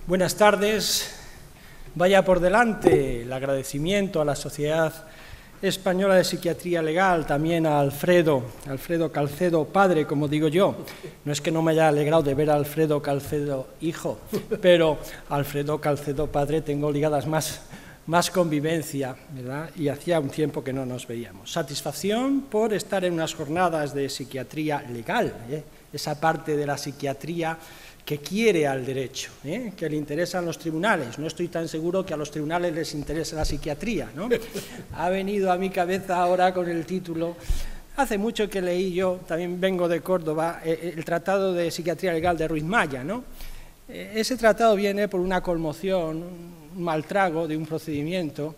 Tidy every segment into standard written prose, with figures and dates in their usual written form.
Buenas tardes. Vaya por delante el agradecimiento a la Sociedad Española de Psiquiatría Legal, también a Alfredo Calcedo padre, como digo yo. No es que no me haya alegrado de ver a Alfredo Calcedo hijo, pero a Alfredo Calcedo padre tengo ligadas más convivencia, ¿verdad? Y hacía un tiempo que no nos veíamos. Satisfacción por estar en unas jornadas de psiquiatría legal, esa parte de la psiquiatría que quiere al derecho, que le interesan los tribunales. No estoy tan seguro que a los tribunales les interese la psiquiatría, ¿no? Ha venido a mi cabeza ahora con el título, hace mucho que leí yo, también vengo de Córdoba, el Tratado de Psiquiatría Legal de Ruiz Maya, ¿no? Ese tratado viene por una conmoción, un mal trago de un procedimiento,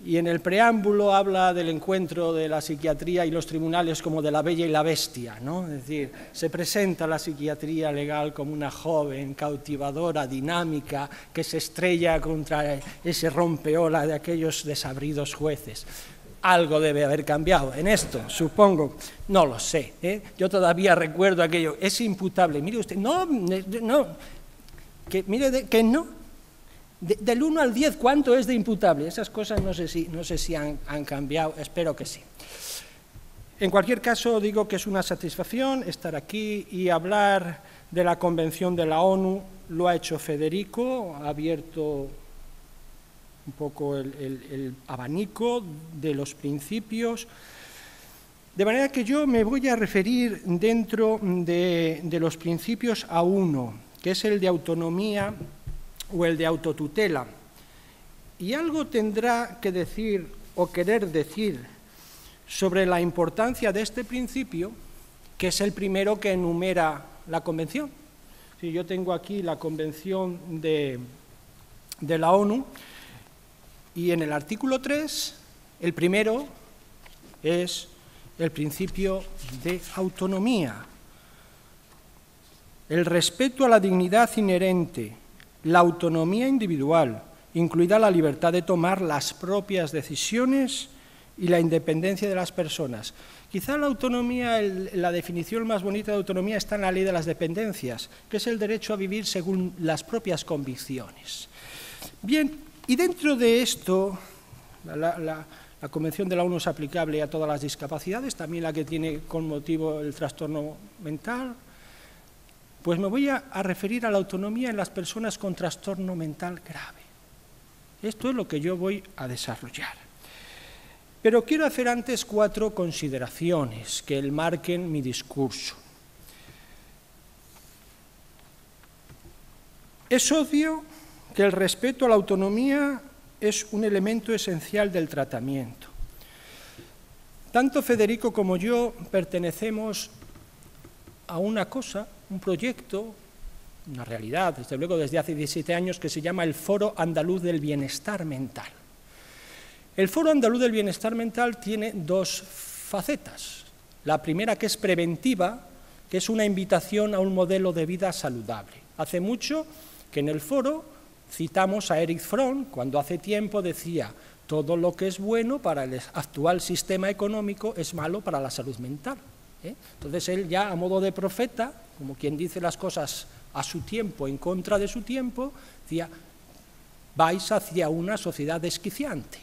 y en el preámbulo habla del encuentro de la psiquiatría y los tribunales como de la bella y la bestia, ¿no? Es decir, se presenta la psiquiatría legal como una joven, cautivadora, dinámica, que se estrella contra ese rompeola de aquellos desabridos jueces. Algo debe haber cambiado en esto, supongo, no lo sé, Yo todavía recuerdo aquello, es imputable, mire usted, que no. Del 1 al 10, ¿cuánto es de imputable? Esas cosas no sé si han cambiado, espero que sí. En cualquier caso, digo que es una satisfacción estar aquí y hablar de la Convención de la ONU. Lo ha hecho Federico, ha abierto un poco el abanico de los principios, de manera que yo me voy a referir dentro de los principios a uno, que es el de autonomía o el de autotutela, y algo tendrá que decir o querer decir sobre la importancia de este principio, que es el primero que enumera la Convención. Si yo tengo aquí la Convención de la ONU, y en el artículo 3, el primero es el principio de autonomía, el respeto a la dignidad inherente, la autonomía individual, incluida la libertad de tomar las propias decisiones y la independencia de las personas. Quizá la autonomía, la definición más bonita de autonomía está en la ley de las dependencias, que es el derecho a vivir según las propias convicciones. Bien, y dentro de esto, la Convención de la ONU es aplicable a todas las discapacidades, también la que tiene con motivo el trastorno mental. Pues me voy a referir a la autonomía en las personas con trastorno mental grave. Esto es lo que yo voy a desarrollar. Pero quiero hacer antes 4 consideraciones que marquen mi discurso. Es obvio que el respeto a la autonomía es un elemento esencial del tratamiento. Tanto Federico como yo pertenecemos a una cosa, un proyecto, una realidad, desde luego desde hace 17 años, que se llama el Foro Andaluz del Bienestar Mental. El Foro Andaluz del Bienestar Mental tiene 2 facetas. La primera, que es preventiva, que es una invitación a un modelo de vida saludable. Hace mucho que en el foro citamos a Erich Fromm, cuando hace tiempo decía: todo lo que es bueno para el actual sistema económico es malo para la salud mental. Entonces él, ya a modo de profeta, como quien dice las cosas a su tiempo, en contra de su tiempo, decía: vais hacia una sociedad desquiciante.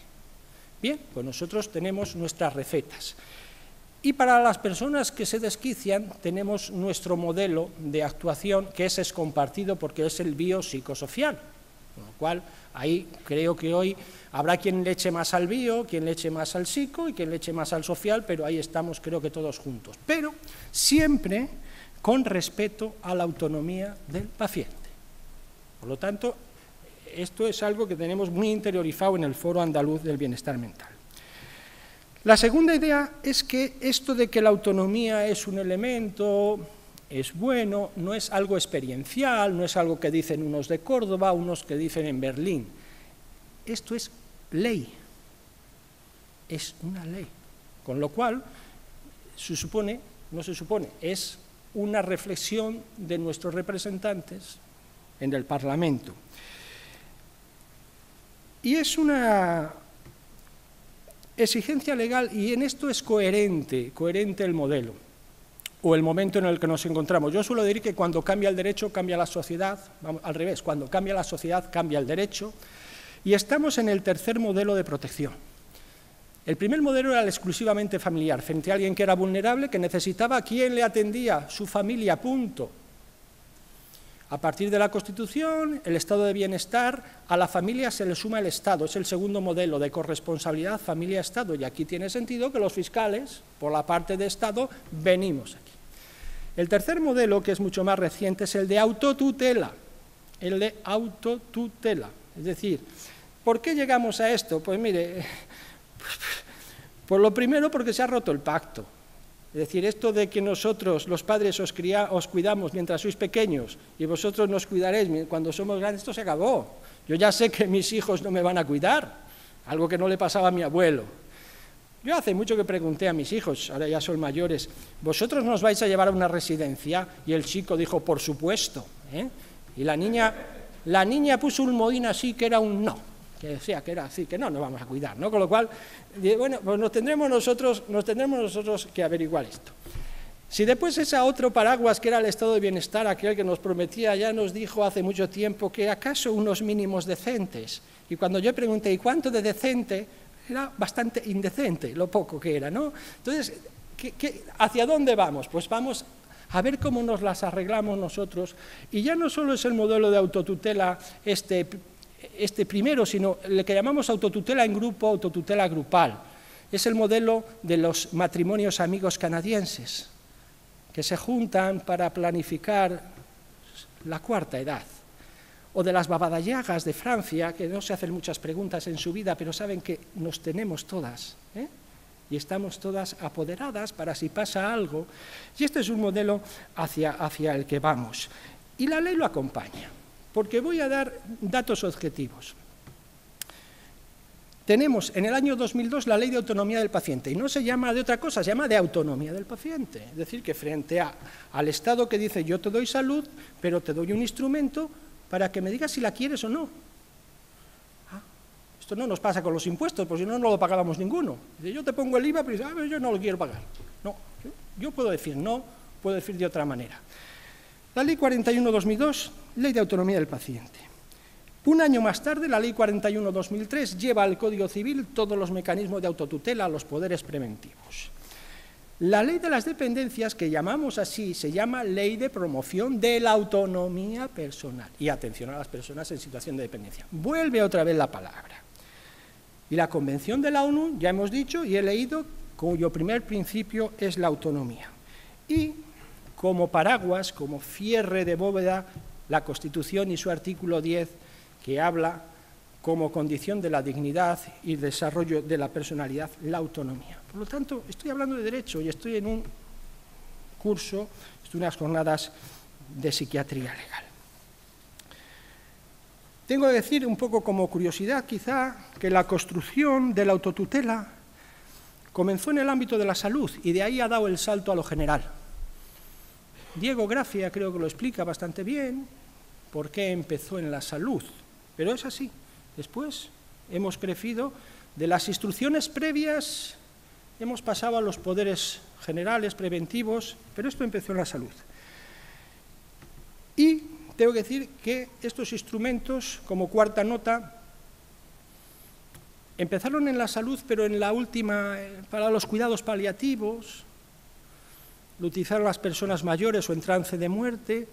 Bien, pues nosotros tenemos nuestras recetas. Y para las personas que se desquician tenemos nuestro modelo de actuación, que es compartido porque es el biopsicosocial. Con lo cual, ahí creo que hoy habrá quien le eche más al bio, quien le eche más al psico y quien le eche más al social, pero ahí estamos, creo que todos juntos. Pero siempre con respeto a la autonomía del paciente. Por lo tanto, esto es algo que tenemos muy interiorizado en el Foro Andaluz del Bienestar Mental. La segunda idea es que esto de que la autonomía es un elemento, es bueno, no es algo experiencial, no es algo que dicen unos de Córdoba, unos que dicen en Berlín. Esto es ley, es una ley, con lo cual es una reflexión de nuestros representantes en el Parlamento. Y es una exigencia legal, y en esto es coherente el modelo. o el momento en el que nos encontramos. Yo suelo decir que cuando cambia el derecho, cambia la sociedad, vamos, al revés, cuando cambia la sociedad, cambia el derecho, y estamos en el tercer modelo de protección. El primer modelo era el exclusivamente familiar, frente a alguien que era vulnerable, que necesitaba quien le atendía, su familia, punto. A partir de la Constitución, el estado de bienestar, a la familia se le suma el Estado, es el segundo modelo de corresponsabilidad familia-Estado, y aquí tiene sentido que los fiscales, por la parte de Estado, venimos aquí. El tercer modelo, que es mucho más reciente, es el de autotutela, es decir, ¿por qué llegamos a esto? Pues mire, por lo primero porque se ha roto el pacto. Es decir, esto de que nosotros, los padres, os cuidamos mientras sois pequeños y vosotros nos cuidaréis cuando somos grandes, esto se acabó. Yo ya sé que mis hijos no me van a cuidar, algo que no le pasaba a mi abuelo. Yo hace mucho que pregunté a mis hijos, ahora ya son mayores, ¿vosotros nos vais a llevar a una residencia? Y el chico dijo, por supuesto, ¿eh? Y la niña puso un mohín así que era un no. Que decía que era así, que no nos vamos a cuidar, ¿no? Con lo cual, bueno, pues nos tendremos nosotros que averiguar esto. Si después ese otro paraguas que era el estado de bienestar, aquel que nos prometía, ya nos dijo hace mucho tiempo que acaso unos mínimos decentes, y cuando yo pregunté, ¿y cuánto de decente? Era bastante indecente, lo poco que era, ¿no? Entonces, ¿hacia dónde vamos? Pues vamos a ver cómo nos las arreglamos nosotros, y ya no solo es el modelo de autotutela este primero, sino el que llamamos autotutela en grupo, autotutela grupal. Es el modelo de los matrimonios amigos canadienses, que se juntan para planificar la cuarta edad. O de las babadayagas de Francia, que no se hacen muchas preguntas en su vida, pero saben que nos tenemos todas, ¿eh? Y estamos todas apoderadas para si pasa algo. Y este es un modelo hacia el que vamos. Y la ley lo acompaña. Porque voy a dar datos objetivos. Tenemos en el año 2002 la Ley de Autonomía del Paciente, y no se llama de otra cosa, se llama de autonomía del paciente. Es decir, que frente al Estado que dice yo te doy salud, pero te doy un instrumento para que me digas si la quieres o no. Esto no nos pasa con los impuestos, porque si no, no lo pagábamos ninguno. Dice, yo te pongo el IVA, pero yo no lo quiero pagar. No, yo puedo decir no, puedo decir de otra manera. La Ley 41/2002, Ley de Autonomía del Paciente. Un año más tarde, la Ley 41/2003 lleva al Código Civil todos los mecanismos de autotutela, los poderes preventivos. La Ley de las Dependencias, que llamamos así, se llama Ley de Promoción de la Autonomía Personal. Y atención a las personas en situación de dependencia. Vuelve otra vez la palabra. Y la Convención de la ONU, ya hemos dicho y he leído, cuyo primer principio es la autonomía. Y como paraguas, como cierre de bóveda, la Constitución y su artículo 10, que habla como condición de la dignidad y desarrollo de la personalidad, la autonomía. Por lo tanto, estoy hablando de derecho y estoy en un curso, estoy en unas jornadas de psiquiatría legal. Tengo que decir, un poco como curiosidad quizá, que la construcción de la autotutela comenzó en el ámbito de la salud y de ahí ha dado el salto a lo general. Diego Gracia creo que lo explica bastante bien, por qué empezó en la salud, pero es así. Después hemos crecido de las instrucciones previas, hemos pasado a los poderes generales, preventivos, pero esto empezó en la salud. Y tengo que decir que estos instrumentos, como cuarta nota, empezaron en la salud, pero en la última, para los cuidados paliativos, lo utilizaron las personas mayores o en trance de muerte,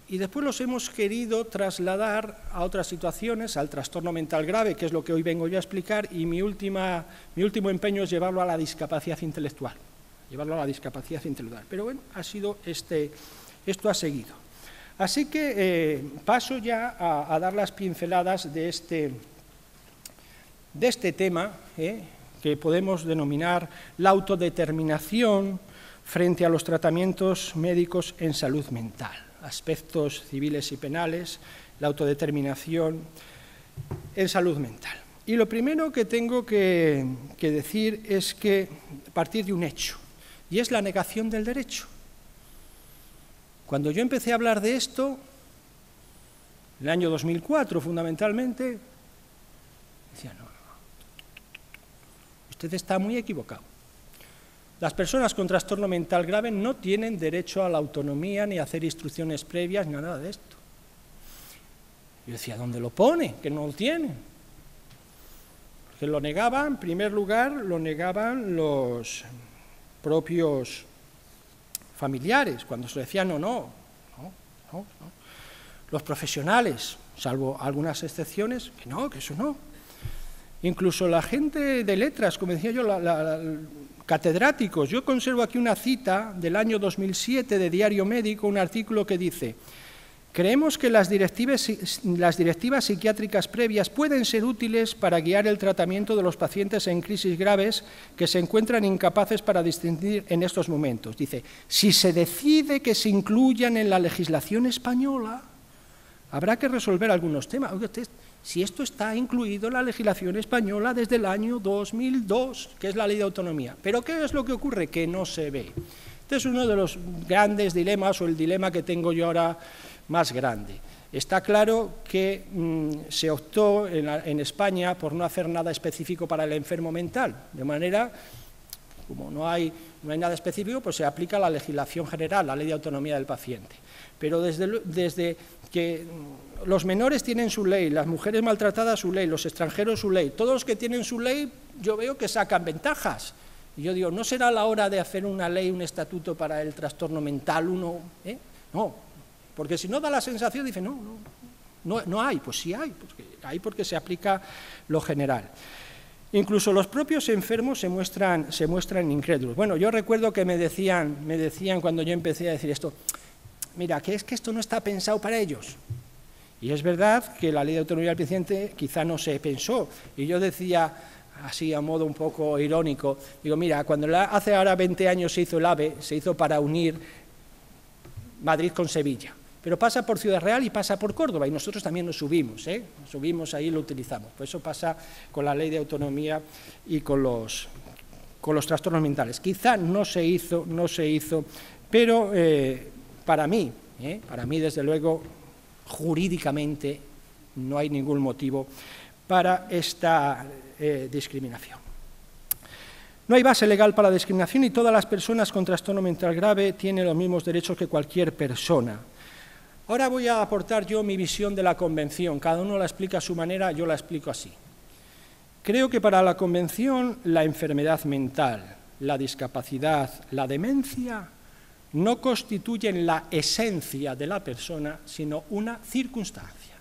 y después los hemos querido trasladar a otras situaciones, al trastorno mental grave, que es lo que hoy vengo yo a explicar, y mi último empeño es llevarlo a la discapacidad intelectual. Pero bueno, esto ha seguido. Así que paso ya a dar las pinceladas de este tema, que podemos denominar la autodeterminación frente a los tratamientos médicos en salud mental, aspectos civiles y penales, la autodeterminación en salud mental. Y lo primero que tengo que decir es que partir de un hecho, y es la negación del derecho. Cuando yo empecé a hablar de esto, en el año 2004 fundamentalmente, decía, no, usted está muy equivocado. Las personas con trastorno mental grave no tienen derecho a la autonomía, ni a hacer instrucciones previas, ni nada de esto. Yo decía, ¿dónde lo pone? Que no lo tienen. Que lo negaban, en primer lugar, lo negaban los propios familiares, cuando se decía no. Los profesionales, salvo algunas excepciones, que eso no. Incluso la gente de letras, como decía yo, catedráticos. Yo conservo aquí una cita del año 2007 de Diario Médico, un artículo que dice: creemos que las directivas psiquiátricas previas pueden ser útiles para guiar el tratamiento de los pacientes en crisis graves que se encuentran incapaces para distinguir en estos momentos. Dice, si se decide que se incluyan en la legislación española, habrá que resolver algunos temas. Oiga, usted, si esto está incluido en la legislación española desde el año 2002, que es la Ley de Autonomía. ¿Pero qué es lo que ocurre? Que no se ve. Este es uno de los grandes dilemas, o el dilema que tengo yo ahora más grande. Está claro que se optó en España por no hacer nada específico para el enfermo mental, de manera, como no hay nada específico, pues se aplica la legislación general, la Ley de Autonomía del Paciente. Pero desde que los menores tienen su ley, las mujeres maltratadas su ley, los extranjeros su ley, todos los que tienen su ley, yo veo que sacan ventajas. Y yo digo, ¿no será la hora de hacer una ley, un estatuto para el trastorno mental? No, porque si no da la sensación, dice, no hay, pues sí hay, porque se aplica lo general. Incluso los propios enfermos se muestran incrédulos. Bueno, yo recuerdo que me decían cuando yo empecé a decir esto, mira, que es que esto no está pensado para ellos. Y es verdad que la Ley de Autonomía del Paciente quizá no se pensó. Y yo decía, así a modo un poco irónico, digo, mira, cuando hace ahora 20 años se hizo el AVE, se hizo para unir Madrid con Sevilla. Pero pasa por Ciudad Real y pasa por Córdoba, y nosotros también nos subimos, nos subimos ahí y lo utilizamos. Pues eso pasa con la Ley de Autonomía y con los trastornos mentales. Quizá no se hizo, pero para mí, desde luego, jurídicamente no hay ningún motivo para esta discriminación. No hay base legal para la discriminación y todas las personas con trastorno mental grave tienen los mismos derechos que cualquier persona. Ahora voy a aportar yo mi visión de la Convención. Cada uno la explica a su manera, yo la explico así. Creo que para la Convención la enfermedad mental, la discapacidad, la demencia no constituyen la esencia de la persona, sino una circunstancia.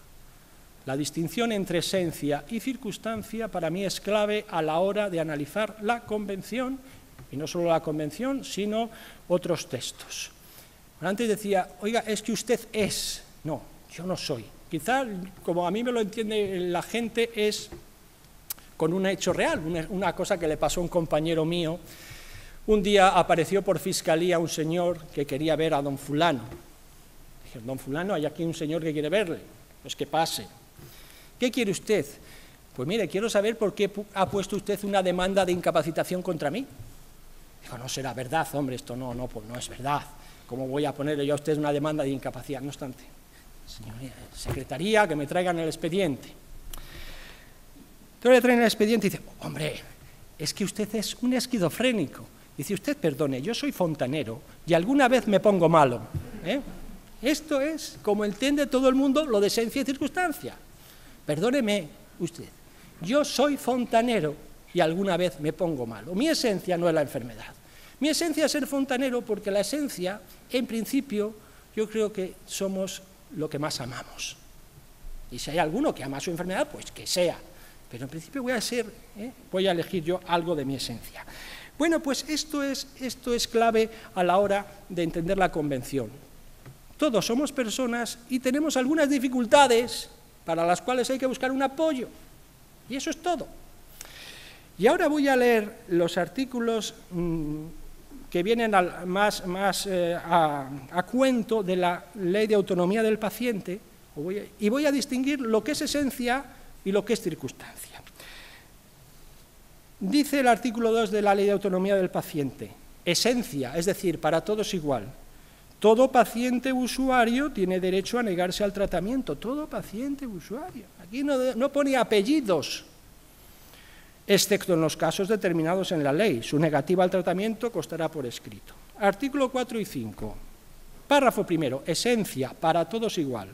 La distinción entre esencia y circunstancia para mí es clave a la hora de analizar la Convención, y no solo la Convención, sino otros textos. Antes decía, oiga, es que usted es. No, yo no soy. Quizá, como a mí me lo entiende la gente, es con un hecho real, una cosa que le pasó a un compañero mío. Un día apareció por fiscalía un señor que quería ver a don fulano. Dije, don fulano, hay aquí un señor que quiere verle. Pues que pase. ¿Qué quiere usted? Pues mire, quiero saber por qué ha puesto usted una demanda de incapacitación contra mí. Dijo, no será verdad, hombre, esto no es verdad. ¿Cómo voy a ponerle yo a usted una demanda de incapacidad? No obstante, señoría, secretaría, que me traigan el expediente. Entonces le traen el expediente y dice, hombre, es que usted es un esquizofrénico. Dice, usted perdone, yo soy fontanero y alguna vez me pongo malo. Esto es, como entiende todo el mundo, lo de esencia y circunstancia. Perdóneme usted, yo soy fontanero y alguna vez me pongo malo. Mi esencia no es la enfermedad. Mi esencia es ser fontanero porque la esencia, en principio, yo creo que somos lo que más amamos. Y si hay alguno que ama su enfermedad, pues que sea. Pero en principio voy a elegir yo algo de mi esencia. Bueno, pues esto es clave a la hora de entender la Convención. Todos somos personas y tenemos algunas dificultades para las cuales hay que buscar un apoyo. Y eso es todo. Y ahora voy a leer los artículos que vienen más a cuento de la Ley de Autonomía del Paciente, y voy a distinguir lo que es esencia y lo que es circunstancia. Dice el artículo 2 de la Ley de Autonomía del Paciente, esencia, es decir, para todos igual. Todo paciente usuario tiene derecho a negarse al tratamiento, todo paciente usuario. Aquí no pone apellidos. excepto en los casos determinados en la ley. Su negativa al tratamiento constará por escrito. Artículo 4 y 5. Párrafo primero. Esencia, para todos igual.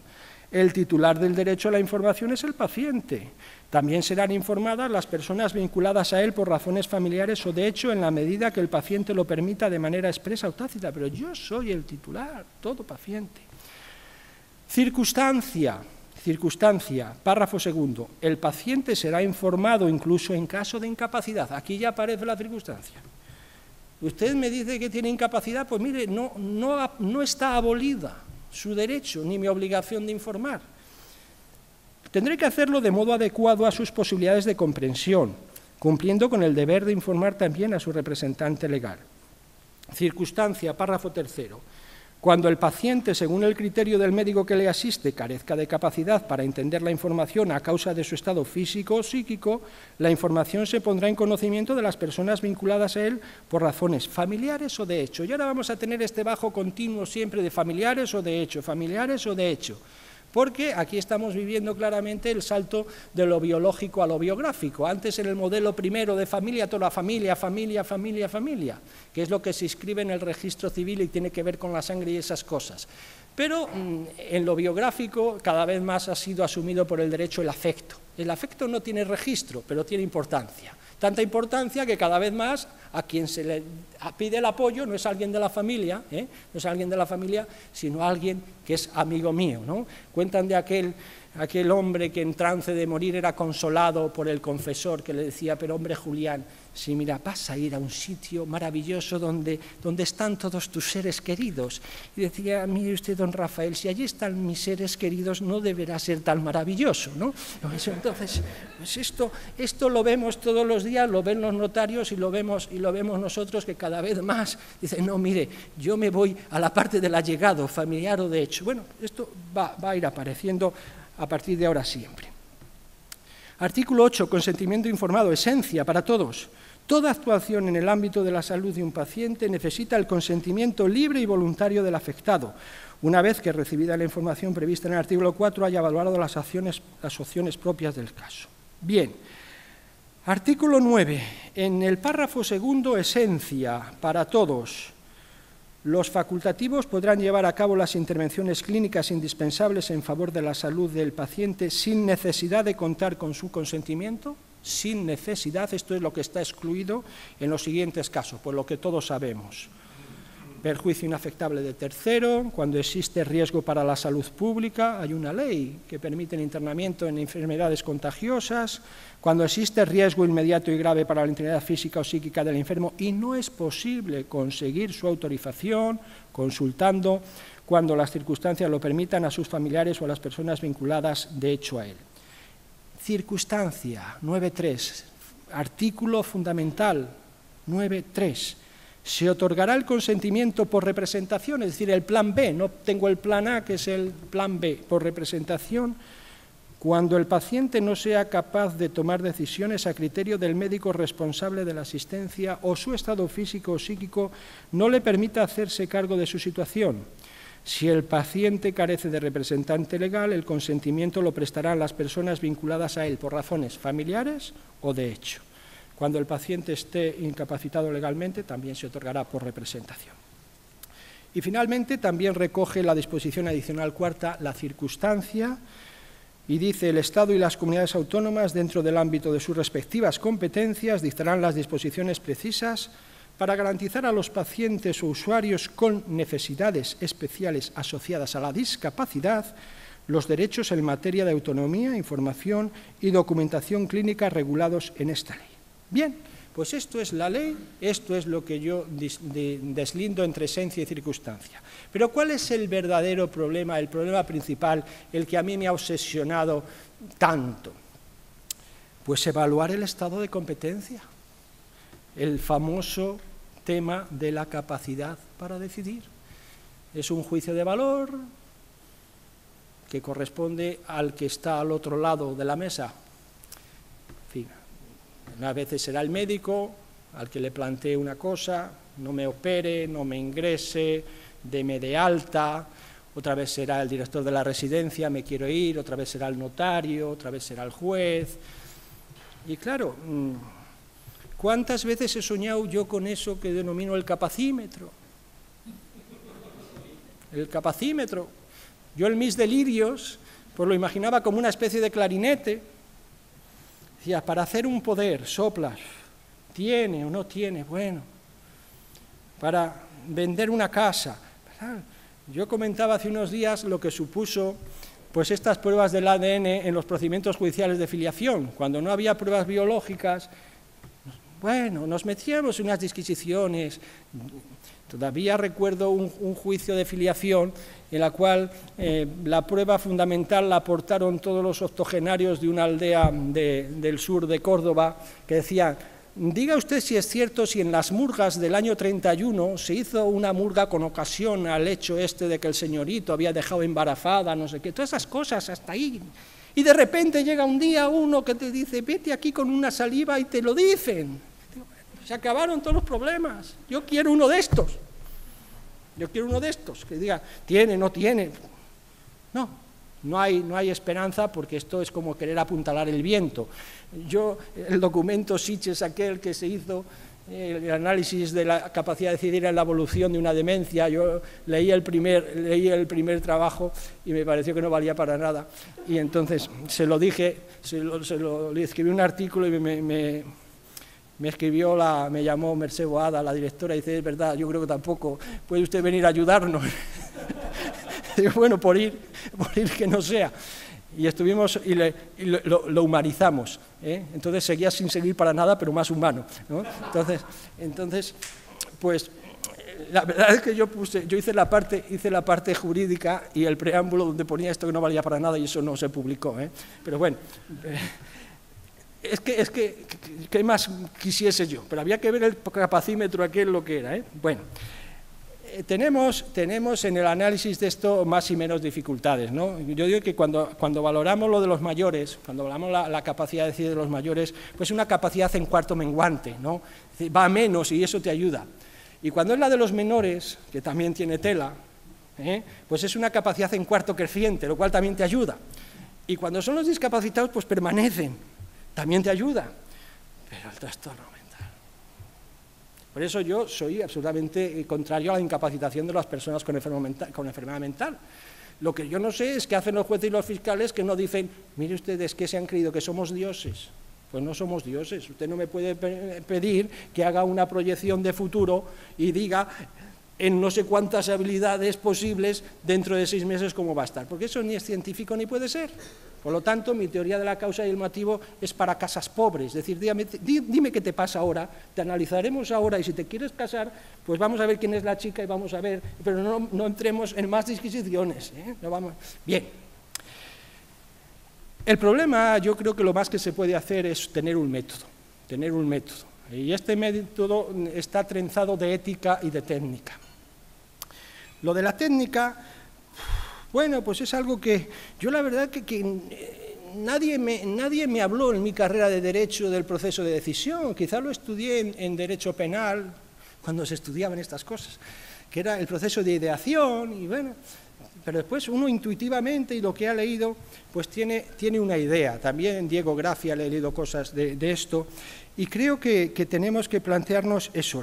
El titular del derecho a la información es el paciente. También serán informadas las personas vinculadas a él por razones familiares o de hecho en la medida que el paciente lo permita de manera expresa o tácita. Pero yo soy el titular, todo paciente. Circunstancia, párrafo segundo. El paciente será informado incluso en caso de incapacidad. Aquí ya aparece la circunstancia. Usted me dice que tiene incapacidad, pues mire, no está abolida su derecho ni mi obligación de informar. Tendré que hacerlo de modo adecuado a sus posibilidades de comprensión, cumpliendo con el deber de informar también a su representante legal. Circunstancia, párrafo tercero. Cuando el paciente, según el criterio del médico que le asiste, carezca de capacidad para entender la información a causa de su estado físico o psíquico, la información se pondrá en conocimiento de las personas vinculadas a él por razones familiares o de hecho. Y ahora vamos a tener este bajo continuo siempre de familiares o de hecho, familiares o de hecho. Porque aquí estamos viviendo claramente el salto de lo biológico a lo biográfico. Antes en el modelo primero de familia, toda la familia, que es lo que se inscribe en el registro civil y tiene que ver con la sangre y esas cosas. Pero en lo biográfico cada vez más ha sido asumido por el derecho el afecto. El afecto no tiene registro, pero tiene importancia. Tanta importancia que cada vez más a quien se le pide el apoyo no es alguien de la familia, no es alguien de la familia, sino alguien que es amigo mío, ¿no? Cuentan de aquel hombre que en trance de morir era consolado por el confesor que le decía, pero hombre Julián, sí, mira, vas a ir a un sitio maravilloso donde están todos tus seres queridos. Y decía, mire usted, don Rafael, si allí están mis seres queridos, no deberá ser tan maravilloso, ¿no? Entonces, pues esto lo vemos todos los días, lo ven los notarios y lo vemos nosotros que cada vez más dicen, no, mire, yo me voy a la parte del allegado, familiar o de hecho. Bueno, esto va a ir apareciendo a partir de ahora siempre. Artículo 8, consentimiento informado, esencia para todos. Toda actuación en el ámbito de la salud de un paciente necesita el consentimiento libre y voluntario del afectado, una vez que recibida la información prevista en el artículo 4 haya evaluado las opciones propias del caso. Bien, artículo 9, en el párrafo segundo, esencia para todos. Los facultativos podrán llevar a cabo las intervenciones clínicas indispensables en favor de la salud del paciente sin necesidad de contar con su consentimiento. Sin necesidad, esto es lo que está excluido en los siguientes casos, por lo que todos sabemos. Perjuicio inafectable de tercero, cuando existe riesgo para la salud pública, hay una ley que permite el internamiento en enfermedades contagiosas, cuando existe riesgo inmediato y grave para la integridad física o psíquica del enfermo y no es posible conseguir su autorización, consultando cuando las circunstancias lo permitan a sus familiares o a las personas vinculadas de hecho a él. Circunstancia 9.3, artículo fundamental 9.3. Se otorgará el consentimiento por representación, es decir, el plan B, no tengo el plan A, que es el plan B, por representación, cuando el paciente no sea capaz de tomar decisiones a criterio del médico responsable de la asistencia o su estado físico o psíquico no le permita hacerse cargo de su situación. Si el paciente carece de representante legal, el consentimiento lo prestarán las personas vinculadas a él por razones familiares o de hecho. Cuando el paciente esté incapacitado legalmente, también se otorgará por representación. Y finalmente, también recoge la disposición adicional cuarta la circunstancia y dice el Estado y las comunidades autónomas, dentro del ámbito de sus respectivas competencias, dictarán las disposiciones precisas para garantizar a los pacientes o usuarios con necesidades especiales asociadas a la discapacidad los derechos en materia de autonomía, información y documentación clínica regulados en esta ley. Bien, pues esto es la ley, esto es lo que yo deslindo entre esencia y circunstancia. Pero ¿cuál es el verdadero problema, el problema principal, el que a mí me ha obsesionado tanto? Pues evaluar el estado de competencia, el famoso tema de la capacidad para decidir. Es un juicio de valor que corresponde al que está al otro lado de la mesa. En fin, unas veces será el médico al que le plantee una cosa, no me opere, no me ingrese, deme de alta, otra vez será el director de la residencia, me quiero ir, otra vez será el notario, otra vez será el juez. Y claro, ¿Cuántas veces he soñado yo con eso que denomino el capacímetro? El capacímetro. Yo en mis delirios, pues lo imaginaba como una especie de clarinete. Decía, para hacer un poder, soplas, ¿tiene o no tiene? Bueno, para vender una casa. Yo comentaba hace unos días lo que supuso pues estas pruebas del ADN en los procedimientos judiciales de filiación. Cuando no había pruebas biológicas, bueno, nos metíamos en unas disquisiciones. Todavía recuerdo un juicio de filiación en la cual la prueba fundamental la aportaron todos los octogenarios de una aldea del sur de Córdoba, que decían, diga usted si es cierto si en las murgas del año 31 se hizo una murga con ocasión al hecho este de que el señorito había dejado embarazada, no sé qué, todas esas cosas hasta ahí. Y de repente llega un día uno que te dice, vete aquí con una saliva y te lo dicen. Se acabaron todos los problemas. Yo quiero uno de estos. Yo quiero uno de estos, que diga, tiene, no tiene. No hay esperanza porque esto es como querer apuntalar el viento. El documento Sitges, aquel que se hizo, el análisis de la capacidad de decidir en la evolución de una demencia, yo leí el primer trabajo y me pareció que no valía para nada. Y entonces se lo dije, le escribí un artículo y me llamó Mercè Boada, la directora, y dice, es verdad, yo creo que tampoco puede usted venir a ayudarnos. Digo, bueno, por ir que no sea. Y estuvimos y lo humanizamos, ¿eh? Entonces seguía sin seguir para nada, pero más humano, ¿no? Entonces, pues la verdad es que yo hice la parte jurídica y el preámbulo donde ponía esto que no valía para nada y eso no se publicó, ¿eh? Pero bueno. Es que, ¿qué más quisiese yo? Pero había que ver el capacímetro aquel lo que era, ¿eh? Bueno, tenemos en el análisis de esto más y menos dificultades, ¿no? Yo digo que cuando valoramos lo de los mayores, cuando valoramos la capacidad de decidir de los mayores, pues una capacidad en cuarto menguante, ¿no? Va a menos y eso te ayuda. Y cuando es la de los menores, que también tiene tela, pues es una capacidad en cuarto creciente, lo cual también te ayuda. Y cuando son los discapacitados, pues permanecen. También te ayuda, pero el trastorno mental. Por eso yo soy absolutamente contrario a la incapacitación de las personas con enfermedad mental. Lo que yo no sé es qué hacen los jueces y los fiscales que no dicen, mire ustedes que se han creído que somos dioses. Pues no somos dioses, usted no me puede pedir que haga una proyección de futuro y diga en no sé cuántas habilidades posibles dentro de 6 meses cómo va a estar, porque eso ni es científico ni puede ser. Por lo tanto, mi teoría de la causa y el motivo es para casas pobres, es decir, dime qué te pasa ahora, te analizaremos ahora y si te quieres casar, pues vamos a ver quién es la chica y vamos a ver, pero no entremos en más disquisiciones, ¿eh? No vamos. Bien. El problema, yo creo que lo más que se puede hacer es tener un método, y este método está trenzado de ética y de técnica. Lo de la técnica, bueno, pues es algo que yo la verdad que nadie me habló en mi carrera de Derecho del proceso de decisión, quizá lo estudié en Derecho Penal, cuando se estudiaban estas cosas, que era el proceso de ideación, y bueno, pero después uno intuitivamente, y lo que ha leído, pues tiene una idea. También en Diego Grafia le he leído cosas de esto, y creo que tenemos que plantearnos eso,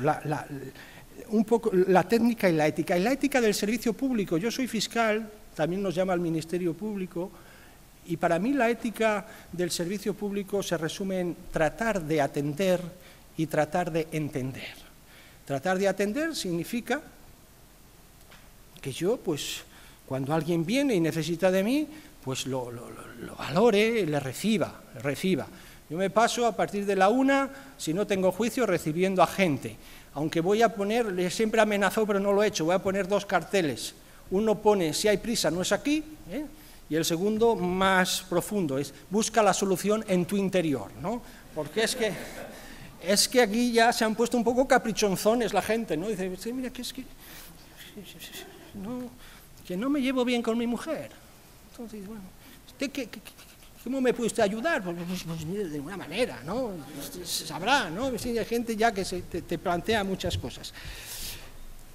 un poco la técnica y la ética del servicio público. Yo soy fiscal, también nos llama el Ministerio Público, y para mí la ética del servicio público se resume en tratar de atender y tratar de entender. Tratar de atender significa que yo, pues, cuando alguien viene y necesita de mí, pues lo valore, le reciba. Yo me paso a partir de la 1, si no tengo juicio, recibiendo a gente. Aunque voy a poner, siempre amenazó, pero no lo he hecho, voy a poner 2 carteles. Uno pone, si hay prisa, no es aquí, y el segundo, más profundo, es busca la solución en tu interior, ¿no? Porque es que aquí ya se han puesto un poco caprichonzones la gente, ¿no? Dice, sí, mira, que no me llevo bien con mi mujer. Entonces, bueno, ¿cómo me puede usted ayudar? Pues de ninguna manera, ¿no? Sabrá, ¿no? Hay gente ya que te plantea muchas cosas.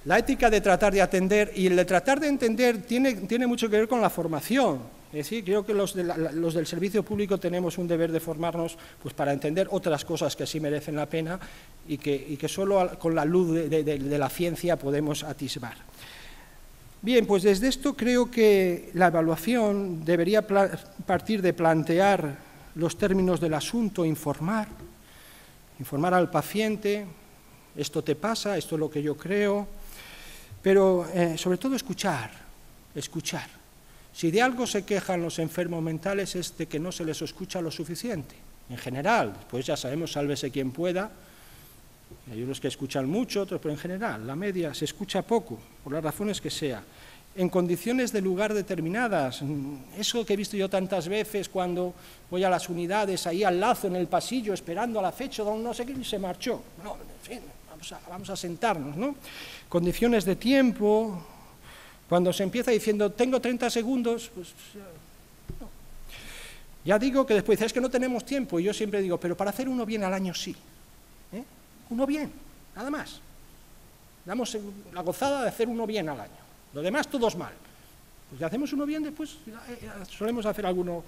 La ética de tratar de atender y el de tratar de entender tiene mucho que ver con la formación. Es decir, creo que los del servicio público tenemos un deber de formarnos pues, para entender otras cosas que sí merecen la pena y que solo con la luz de la ciencia podemos atisbar. Bien, pues desde esto creo que la evaluación debería partir de plantear los términos del asunto, informar al paciente, esto te pasa, esto es lo que yo creo, pero sobre todo escuchar. Si de algo se quejan los enfermos mentales es de que no se les escucha lo suficiente, en general, pues ya sabemos, sálvese quien pueda, hay unos que escuchan mucho, otros, pero en general, la media se escucha poco, por las razones que sea. En condiciones de lugar determinadas, eso que he visto yo tantas veces cuando voy a las unidades, ahí al lazo en el pasillo, esperando a la fecha, don no sé qué, y se marchó. No, en fin, vamos a sentarnos, ¿no? Condiciones de tiempo, cuando se empieza diciendo, tengo 30 segundos, pues no. Ya digo que después dice, es que no tenemos tiempo, y yo siempre digo, pero para hacer uno bien al año sí. Uno bien, nada más. Damos la gozada de hacer uno bien al año. Lo demás todos mal. Pues si hacemos uno bien, después solemos hacer alguno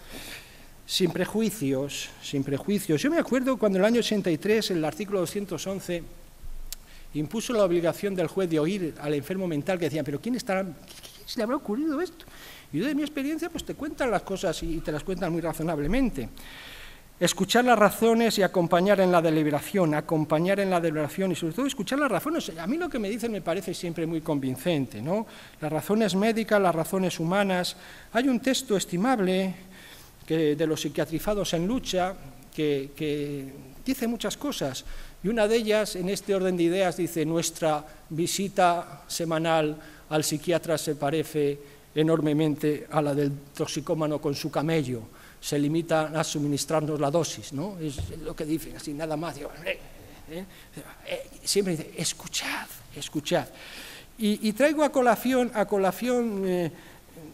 sin prejuicios. Yo me acuerdo cuando en el año 83 el artículo 211 impuso la obligación del juez de oír al enfermo mental que decían, pero ¿quién se le habrá ocurrido esto? Y yo de mi experiencia pues te cuentan las cosas y te las cuentan muy razonablemente. Escuchar las razones y acompañar en la deliberación y sobre todo escuchar las razones. A mí lo que me dicen me parece siempre muy convincente, ¿no? Las razones médicas, las razones humanas. Hay un texto estimable de los psiquiatrizados en lucha que dice muchas cosas y una de ellas, en este orden de ideas, dice nuestra visita semanal al psiquiatra se parece enormemente a la del toxicómano con su camello. Se limita a suministrarnos la dosis, ¿no? Es lo que dicen, así nada más. Digo, siempre dice, escuchad. Y traigo a colación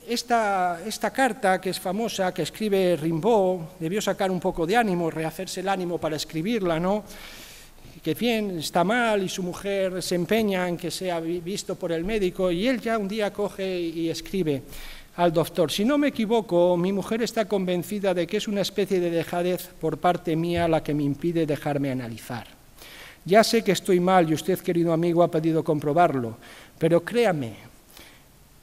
esta carta que es famosa, que escribe Rimbaud, debió sacar un poco de ánimo, rehacerse el ánimo para escribirla, ¿no? Que bien, está mal y su mujer se empeña en que sea visto por el médico y él ya un día coge y escribe al doctor, si no me equivoco, mi mujer está convencida de que es una especie de dejadez por parte mía la que me impide dejarme analizar. Ya sé que estoy mal y usted, querido amigo, ha podido comprobarlo, pero créame,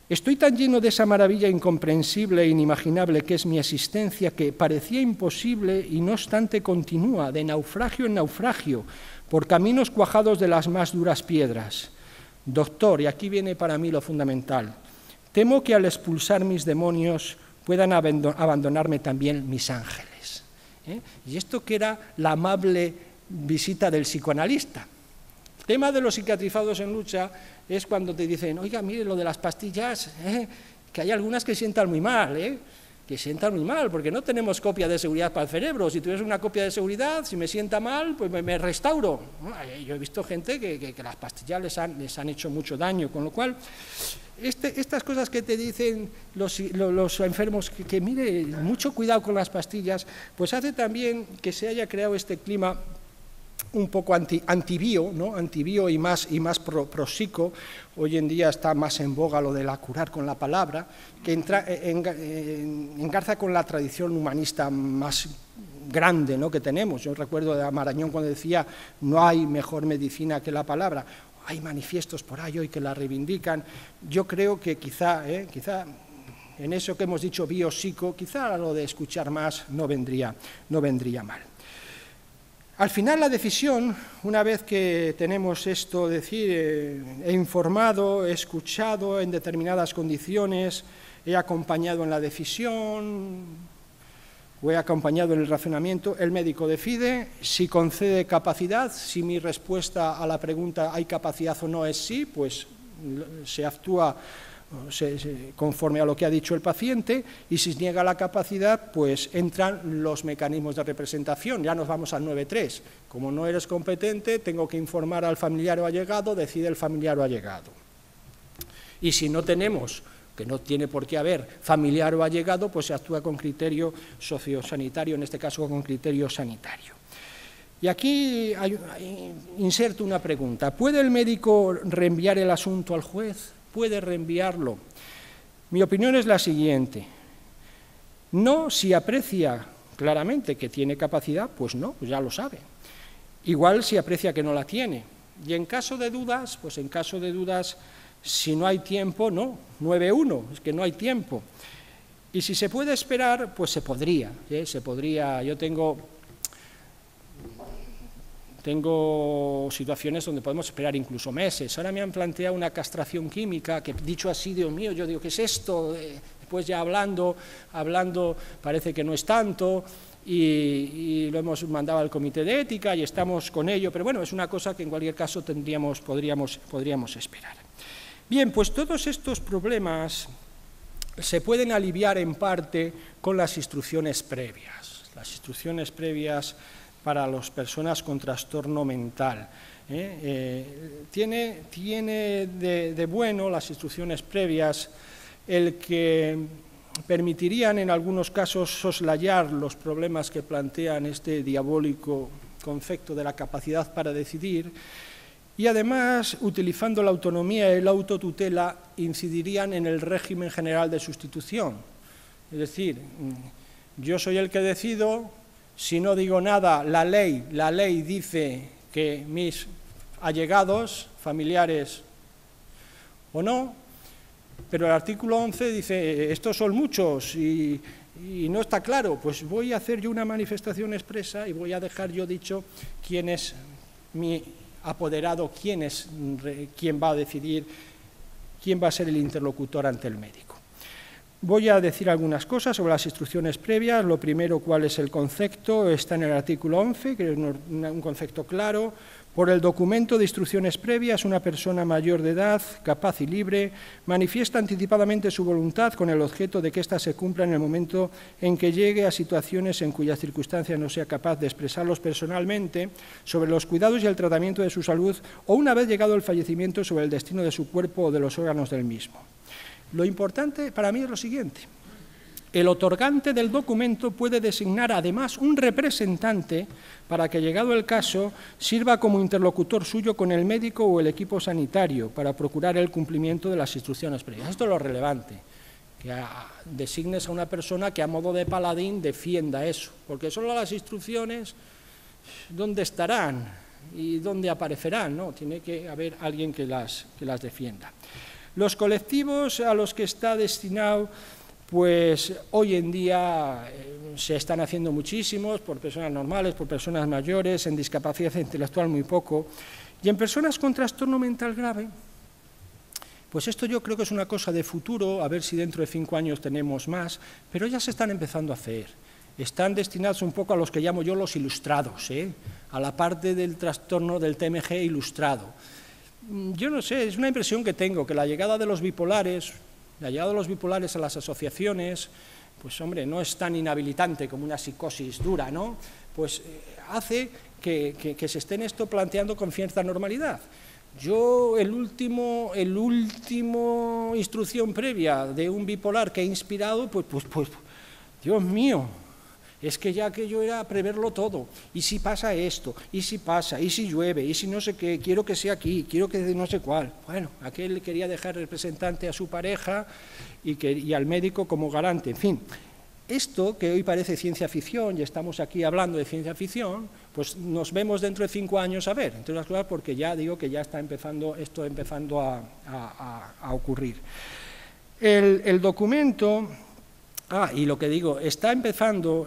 estoy tan lleno de esa maravilla incomprensible e inimaginable que es mi existencia que parecía imposible y no obstante continúa de naufragio en naufragio por caminos cuajados de las más duras piedras. Doctor, y aquí viene para mí lo fundamental, temo que al expulsar mis demonios puedan abandonarme también mis ángeles. Y esto que era la amable visita del psicoanalista. El tema de los psiquiatrizados en lucha es cuando te dicen, oiga, mire lo de las pastillas, que hay algunas que sientan muy mal, porque no tenemos copia de seguridad para el cerebro. Si tuvieras una copia de seguridad, si me sienta mal, pues me restauro. Yo he visto gente que las pastillas les han hecho mucho daño, con lo cual estas cosas que te dicen los enfermos, que mire, mucho cuidado con las pastillas, pues hace también que se haya creado este clima un poco antibio, ¿no? Antibio y más pro-psico. Hoy en día está más en boga lo de la curar con la palabra, que engarza con la tradición humanista más grande, ¿no? que tenemos. Yo recuerdo de Marañón cuando decía no hay mejor medicina que la palabra. Hay manifiestos por ahí hoy que la reivindican. Yo creo que quizá en eso que hemos dicho biopsico, quizá lo de escuchar más no vendría mal. Al final la decisión, una vez que tenemos esto, decir, he informado, he escuchado en determinadas condiciones, he acompañado en la decisión, o he acompañado en el razonamiento, el médico decide si concede capacidad, si mi respuesta a la pregunta ¿hay capacidad o no? Es sí, pues se actúa conforme a lo que ha dicho el paciente, y si niega la capacidad, pues entran los mecanismos de representación. Ya nos vamos al 9.3. Como no eres competente, tengo que informar al familiar o allegado, decide el familiar o allegado. Y si no tenemos, que no tiene por qué haber, familiar o allegado, pues se actúa con criterio sociosanitario, en este caso con criterio sanitario. Y aquí inserto una pregunta. ¿Puede el médico reenviar el asunto al juez? ¿Puede reenviarlo? Mi opinión es la siguiente. No si aprecia claramente que tiene capacidad, pues no, pues ya lo sabe. Igual si aprecia que no la tiene. Y en caso de dudas, pues en caso de dudas, si no hay tiempo, no, 9-1, es que no hay tiempo. Y si se puede esperar, pues se podría, se podría. Yo tengo situaciones donde podemos esperar incluso meses. Ahora me han planteado una castración química, que dicho así, Dios mío, yo digo, ¿qué es esto? Después ya hablando, parece que no es tanto, y lo hemos mandado al comité de ética y estamos con ello, pero bueno, es una cosa que en cualquier caso podríamos esperar. Bien, pues todos estos problemas se pueden aliviar en parte con las instrucciones previas. Las instrucciones previas para las personas con trastorno mental. Tiene de bueno las instrucciones previas el que permitirían en algunos casos soslayar los problemas que plantean este diabólico concepto de la capacidad para decidir, y además, utilizando la autonomía y la autotutela, incidirían en el régimen general de sustitución. Es decir, yo soy el que decido, si no digo nada, la ley dice que mis allegados, familiares o no, pero el artículo 11 dice, estos son muchos y no está claro, pues voy a hacer yo una manifestación expresa y voy a dejar yo dicho quién es mi apoderado, quién va a decidir, quién va a ser el interlocutor ante el médico. Voy a decir algunas cosas sobre las instrucciones previas. Lo primero, cuál es el concepto, está en el artículo 11, que es un concepto claro. Por el documento de instrucciones previas, una persona mayor de edad, capaz y libre, manifiesta anticipadamente su voluntad con el objeto de que ésta se cumpla en el momento en que llegue a situaciones en cuyas circunstancias no sea capaz de expresarlos personalmente sobre los cuidados y el tratamiento de su salud, o una vez llegado el fallecimiento sobre el destino de su cuerpo o de los órganos del mismo. Lo importante para mí es lo siguiente. El otorgante del documento puede designar además un representante para que, llegado el caso, sirva como interlocutor suyo con el médico o el equipo sanitario para procurar el cumplimiento de las instrucciones previas. Esto es lo relevante, que designes a una persona que a modo de paladín defienda eso, porque solo las instrucciones, ¿dónde estarán y dónde aparecerán? ¿No? Tiene que haber alguien que las defienda. Los colectivos a los que está destinado, pues hoy en día se están haciendo muchísimos, por personas normales, por personas mayores, en discapacidad intelectual muy poco, y en personas con trastorno mental grave, pues esto yo creo que es una cosa de futuro, a ver si dentro de 5 años tenemos más, pero ya se están empezando a hacer. Están destinados un poco a los que llamo yo los ilustrados, a la parte del trastorno del TMG ilustrado. Yo no sé, es una impresión que tengo, que la llegada de los bipolares a las asociaciones, pues hombre, no es tan inhabilitante como una psicosis dura, ¿no? Pues hace que se estén esto planteando con cierta normalidad. Yo, el último instrucción previa de un bipolar que he inspirado, pues, Dios mío, es que ya aquello era preverlo todo, y si pasa esto, y si pasa, y si llueve, y si no sé qué, quiero que sea aquí, quiero que no sé cuál. Bueno, aquel quería dejar representante a su pareja y al médico como garante, en fin. Esto, que hoy parece ciencia ficción, y estamos aquí hablando de ciencia ficción, pues nos vemos dentro de 5 años a ver, entre otras cosas porque ya digo que ya está empezando a ocurrir. El documento... y lo que digo, está empezando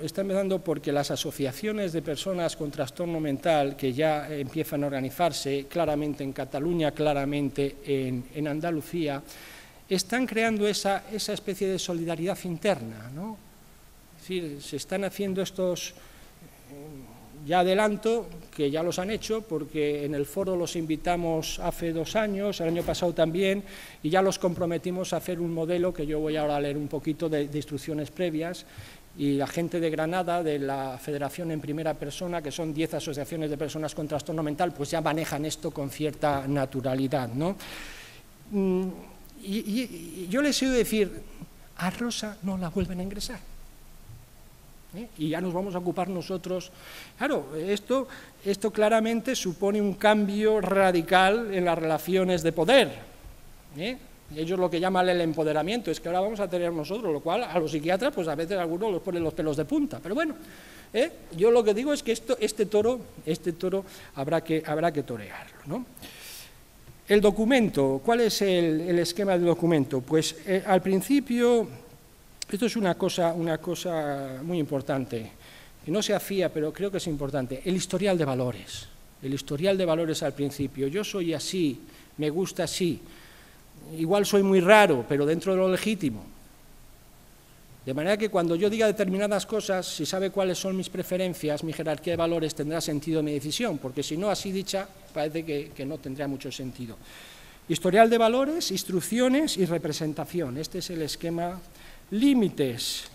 porque las asociaciones de personas con trastorno mental que ya empiezan a organizarse claramente en Cataluña, claramente en Andalucía, están creando esa especie de solidaridad interna, ¿no? Es decir, se están haciendo estos... Ya adelanto que ya los han hecho porque en el foro los invitamos hace 2 años, el año pasado también, y ya los comprometimos a hacer un modelo que yo voy ahora a leer un poquito de instrucciones previas, y la gente de Granada, de la Federación en Primera Persona, que son 10 asociaciones de personas con trastorno mental, pues ya manejan esto con cierta naturalidad, ¿no? Y yo les he oído decir, a Rosa no la vuelven a ingresar. Y ya nos vamos a ocupar nosotros. Claro, esto claramente supone un cambio radical en las relaciones de poder. Ellos lo que llaman el empoderamiento es que ahora vamos a tener nosotros, lo cual a los psiquiatras pues a veces algunos los ponen los pelos de punta, pero bueno, yo lo que digo es que este toro habrá que torearlo, ¿no? El documento, ¿cuál es el esquema del documento? Pues al principio, esto es una cosa muy importante, que no se afía, pero creo que es importante, el historial de valores. El historial de valores al principio, yo soy así, me gusta así, igual soy muy raro, pero dentro de lo legítimo. De manera que cuando yo diga determinadas cosas, si sabe cuáles son mis preferencias, mi jerarquía de valores, tendrá sentido mi decisión, porque si no, así dicha, parece que no tendría mucho sentido. Historial de valores, instrucciones y representación. Este es el esquema. Límites.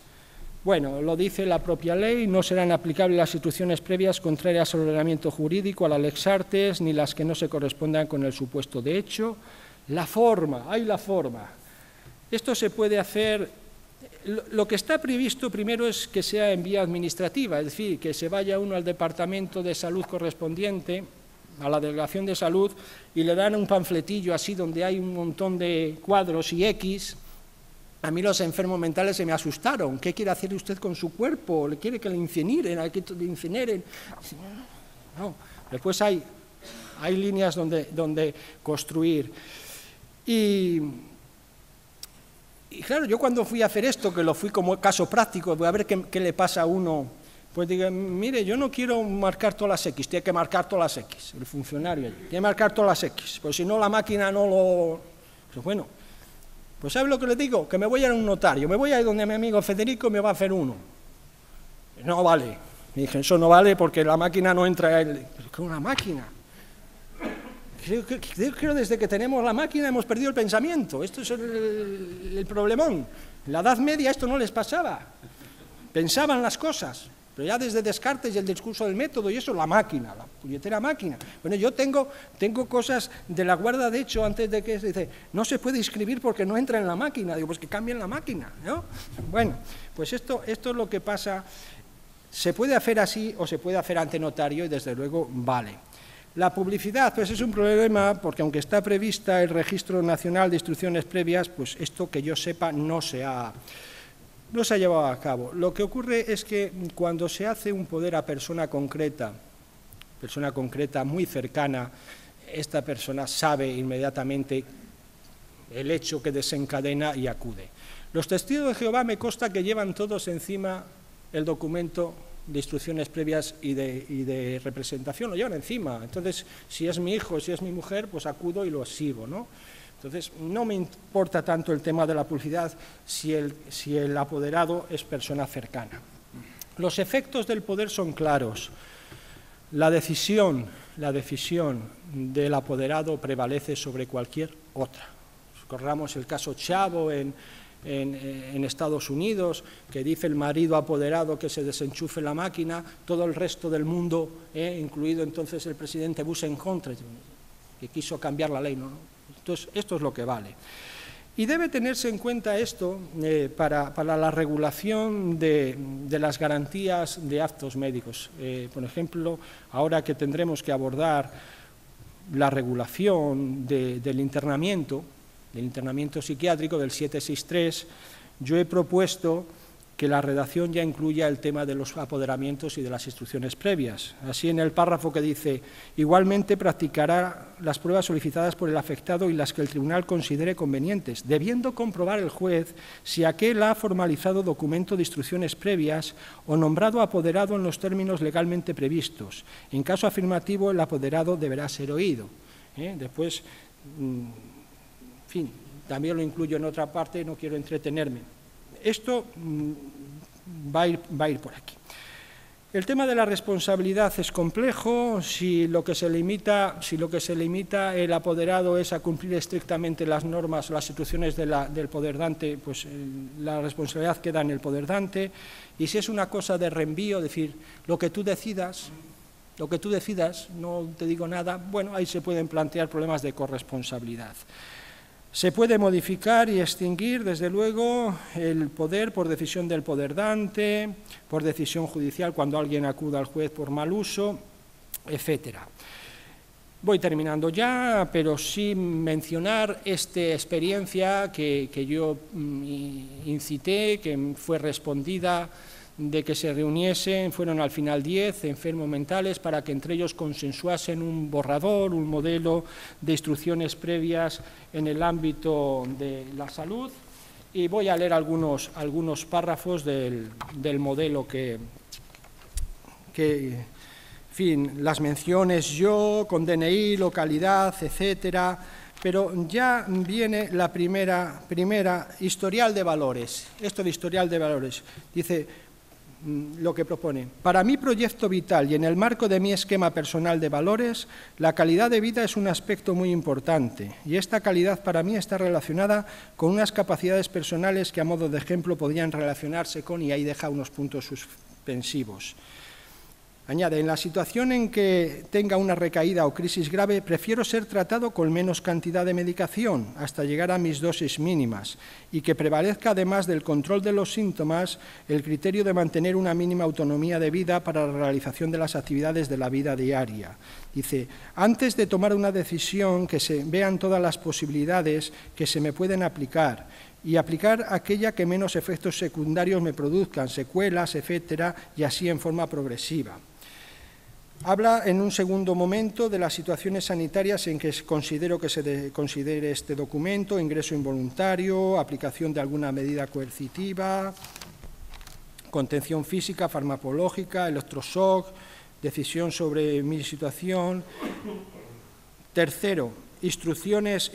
Bueno, lo dice la propia ley, no serán aplicables las instrucciones previas contrarias al ordenamiento jurídico, a la lex artes, ni las que no se correspondan con el supuesto de hecho. La forma, hay la forma. Esto se puede hacer, lo que está previsto primero es que sea en vía administrativa, es decir, que se vaya uno al departamento de salud correspondiente, a la delegación de salud, y le dan un panfletillo así donde hay un montón de cuadros y X. A mí los enfermos mentales se me asustaron. ¿Qué quiere hacer usted con su cuerpo? ¿Le quiere que le incineren? ¿A que le incineren? No, después hay líneas donde construir. Y claro, yo cuando fui a hacer esto, que lo fui como caso práctico, voy a ver qué le pasa a uno, pues digo, mire, yo no quiero marcar todas las X, tiene que marcar todas las X, el funcionario allí, tiene que marcar todas las X, pues si no la máquina no lo... Pues bueno, pues ¿sabe lo que le digo? Que me voy a ir a un notario, me voy a ir donde mi amigo Federico y me va a hacer uno. No vale, me dije, eso no vale porque la máquina no entra en... ¿Con una máquina? Creo desde que tenemos la máquina hemos perdido el pensamiento. Esto es el problemón. En la Edad Media esto no les pasaba. Pensaban las cosas, pero ya desde Descartes y el discurso del método y eso, la máquina, la puñetera máquina. Bueno, yo tengo cosas de la Guarda de Hecho antes de que se dice, no se puede inscribir porque no entra en la máquina. Digo, pues que cambien la máquina, ¿no? Bueno, pues esto es lo que pasa. Se puede hacer así o se puede hacer ante notario y desde luego vale. La publicidad, pues es un problema porque aunque está prevista el Registro Nacional de Instrucciones Previas, pues esto que yo sepa no se ha llevado a cabo. Lo que ocurre es que cuando se hace un poder a persona concreta muy cercana, esta persona sabe inmediatamente el hecho que desencadena y acude. Los testigos de Jehová me consta que llevan todos encima el documento de instrucciones previas y de representación, lo llevan encima. Entonces, si es mi hijo, si es mi mujer, pues acudo y lo sigo, ¿no? Entonces, no me importa tanto el tema de la publicidad si el apoderado es persona cercana. Los efectos del poder son claros. La decisión del apoderado prevalece sobre cualquier otra. Corramos el caso Chavo en Estados Unidos, que dice el marido apoderado que se desenchufe la máquina, todo el resto del mundo, incluido entonces el presidente Bush en contra, que quiso cambiar la ley, ¿no? Entonces, esto es lo que vale. Y debe tenerse en cuenta esto para la regulación de las garantías de actos médicos. Por ejemplo, ahora que tendremos que abordar la regulación del internamiento psiquiátrico del 763, yo he propuesto que la redacción ya incluya el tema de los apoderamientos y de las instrucciones previas. Así, en el párrafo que dice, igualmente practicará las pruebas solicitadas por el afectado y las que el tribunal considere convenientes, debiendo comprobar el juez si aquel ha formalizado documento de instrucciones previas o nombrado apoderado en los términos legalmente previstos. En caso afirmativo, el apoderado deberá ser oído. Después, en fin, también lo incluyo en otra parte, no quiero entretenerme. Esto va a ir por aquí. El tema de la responsabilidad es complejo. Si lo que se limita el apoderado es a cumplir estrictamente las normas, las instrucciones del poder dante, pues la responsabilidad queda en el poder dante. Y si es una cosa de reenvío, es decir, lo que tú decidas, no te digo nada, bueno, ahí se pueden plantear problemas de corresponsabilidad. Se puede modificar y extinguir, desde luego, el poder por decisión del poder dante, por decisión judicial cuando alguien acuda al juez por mal uso, etc. Voy terminando ya, pero sí mencionar esta experiencia que yo incité, que fue respondida, de que se reuniesen, fueron al final 10 enfermos mentales para que entre ellos consensuasen un borrador, un modelo de instrucciones previas en el ámbito de la salud. Y voy a leer algunos párrafos del modelo que en fin, las menciones yo, con DNI, localidad, etcétera, pero ya viene la primera, historial de valores. Esto de historial de valores, dice lo que propone. Para mi proyecto vital y en el marco de mi esquema personal de valores, la calidad de vida es un aspecto muy importante y esta calidad para mí está relacionada con unas capacidades personales que a modo de ejemplo podrían relacionarse con, y ahí deja unos puntos suspensivos. Añade, en la situación en que tenga una recaída o crisis grave, prefiero ser tratado con menos cantidad de medicación, hasta llegar a mis dosis mínimas, y que prevalezca, además del control de los síntomas, el criterio de mantener una mínima autonomía de vida para la realización de las actividades de la vida diaria. Dice, antes de tomar una decisión, que se vean todas las posibilidades que se me pueden aplicar, y aplicar aquella que menos efectos secundarios me produzcan, secuelas, etcétera, y así en forma progresiva. Habla en un segundo momento de las situaciones sanitarias en que considero que se considere este documento, ingreso involuntario, aplicación de alguna medida coercitiva, contención física, farmacológica, electroshock, decisión sobre mi situación. Tercero, instrucciones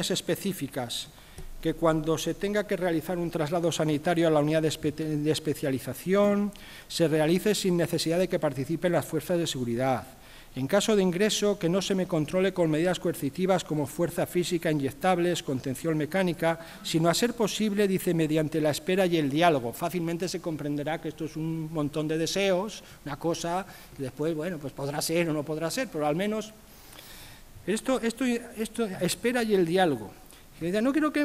específicas, que cuando se tenga que realizar un traslado sanitario a la unidad de especialización, se realice sin necesidad de que participen las fuerzas de seguridad. En caso de ingreso, que no se me controle con medidas coercitivas como fuerza física, inyectables, contención mecánica, sino a ser posible, dice, mediante la espera y el diálogo. Fácilmente se comprenderá que esto es un montón de deseos, una cosa, y después, bueno, pues podrá ser o no podrá ser, pero al menos esto espera y el diálogo. Y decía, no quiero que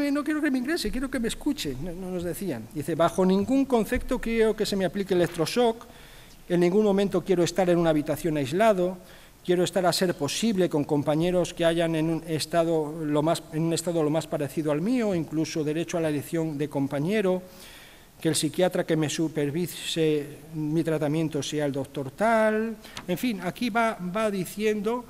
me ingrese, quiero que me escuche, no nos decían. Dice, bajo ningún concepto quiero que se me aplique electroshock, en ningún momento quiero estar en una habitación aislado, quiero estar a ser posible con compañeros que hayan en un estado lo más parecido al mío, incluso derecho a la elección de compañero, que el psiquiatra que me supervise mi tratamiento sea el doctor tal. En fin, aquí va diciendo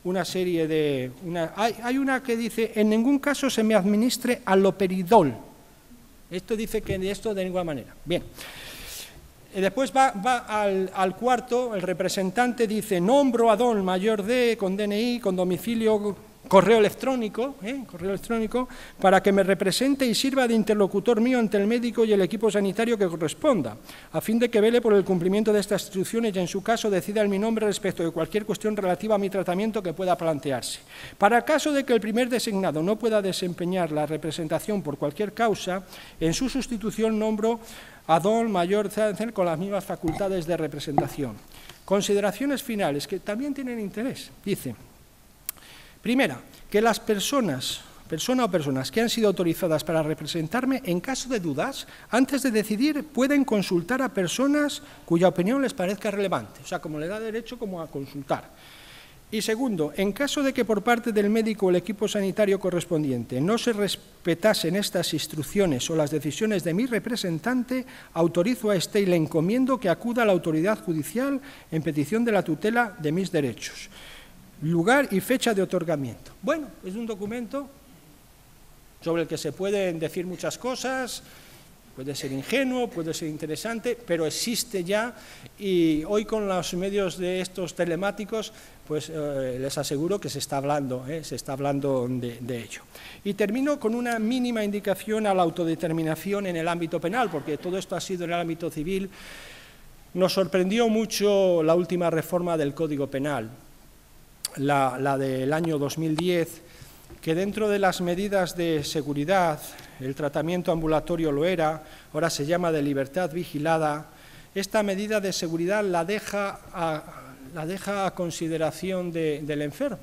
una serie de... Hay una que dice, en ningún caso se me administre haloperidol. Esto dice que esto de ninguna manera. Bien. Después va al cuarto, el representante dice, nombro a don mayor de, con DNI, con domicilio, correo electrónico, para que me represente y sirva de interlocutor mío ante el médico y el equipo sanitario que corresponda, a fin de que vele por el cumplimiento de estas instrucciones y, en su caso, decida en mi nombre respecto de cualquier cuestión relativa a mi tratamiento que pueda plantearse. Para el caso de que el primer designado no pueda desempeñar la representación por cualquier causa, en su sustitución nombro a don mayor con las mismas facultades de representación. Consideraciones finales que también tienen interés. Dice, primera, que las persona o personas que han sido autorizadas para representarme, en caso de dudas, antes de decidir, pueden consultar a personas cuya opinión les parezca relevante. O sea, como le da derecho como a consultar. Y segundo, en caso de que por parte del médico o el equipo sanitario correspondiente no se respetasen estas instrucciones o las decisiones de mi representante, autorizo a este y le encomiendo que acuda a la autoridad judicial en petición de la tutela de mis derechos. Lugar y fecha de otorgamiento. Bueno, es un documento sobre el que se pueden decir muchas cosas, puede ser ingenuo, puede ser interesante, pero existe ya y hoy con los medios de estos telemáticos, pues les aseguro que se está hablando de ello. Y termino con una mínima indicación a la autodeterminación en el ámbito penal, porque todo esto ha sido en el ámbito civil. Nos sorprendió mucho la última reforma del Código Penal, la del año 2010, que dentro de las medidas de seguridad, el tratamiento ambulatorio lo era, ahora se llama de libertad vigilada, esta medida de seguridad la deja a consideración del enfermo.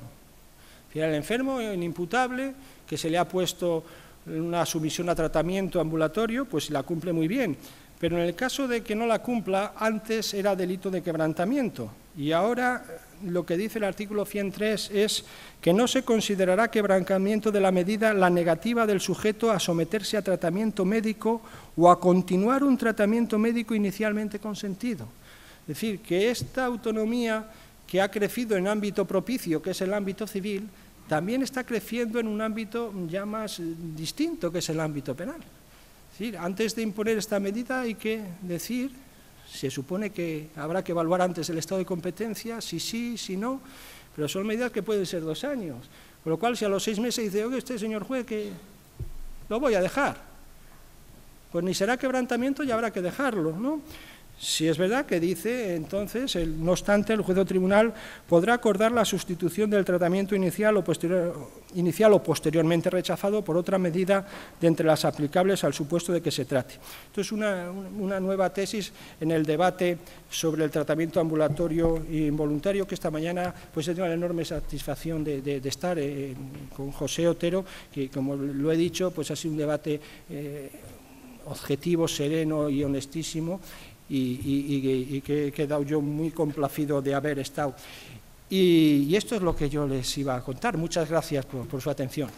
El enfermo, inimputable, que se le ha puesto una sumisión a tratamiento ambulatorio, pues la cumple muy bien. Pero en el caso de que no la cumpla, antes era delito de quebrantamiento y ahora lo que dice el artículo 103 es que no se considerará quebrantamiento de la medida la negativa del sujeto a someterse a tratamiento médico o a continuar un tratamiento médico inicialmente consentido. Es decir, que esta autonomía que ha crecido en ámbito propicio, que es el ámbito civil, también está creciendo en un ámbito ya más distinto, que es el ámbito penal. Es decir, antes de imponer esta medida hay que decir, se supone que habrá que evaluar antes el estado de competencia, si sí, si no, pero son medidas que pueden ser 2 años. Con lo cual, si a los 6 meses dice, oye, usted, señor juez, que lo voy a dejar, pues ni será quebrantamiento y habrá que dejarlo, ¿no? Si es verdad que dice, entonces, no obstante, el juez o tribunal podrá acordar la sustitución del tratamiento inicial o posteriormente rechazado por otra medida de entre las aplicables al supuesto de que se trate. Esto es una nueva tesis en el debate sobre el tratamiento ambulatorio e involuntario, que esta mañana pues, he tenido la enorme satisfacción de estar con José Otero, que, como lo he dicho, pues ha sido un debate objetivo, sereno y honestísimo, y que he quedado yo muy complacido de haber estado. Y esto es lo que yo les iba a contar. Muchas gracias por su atención.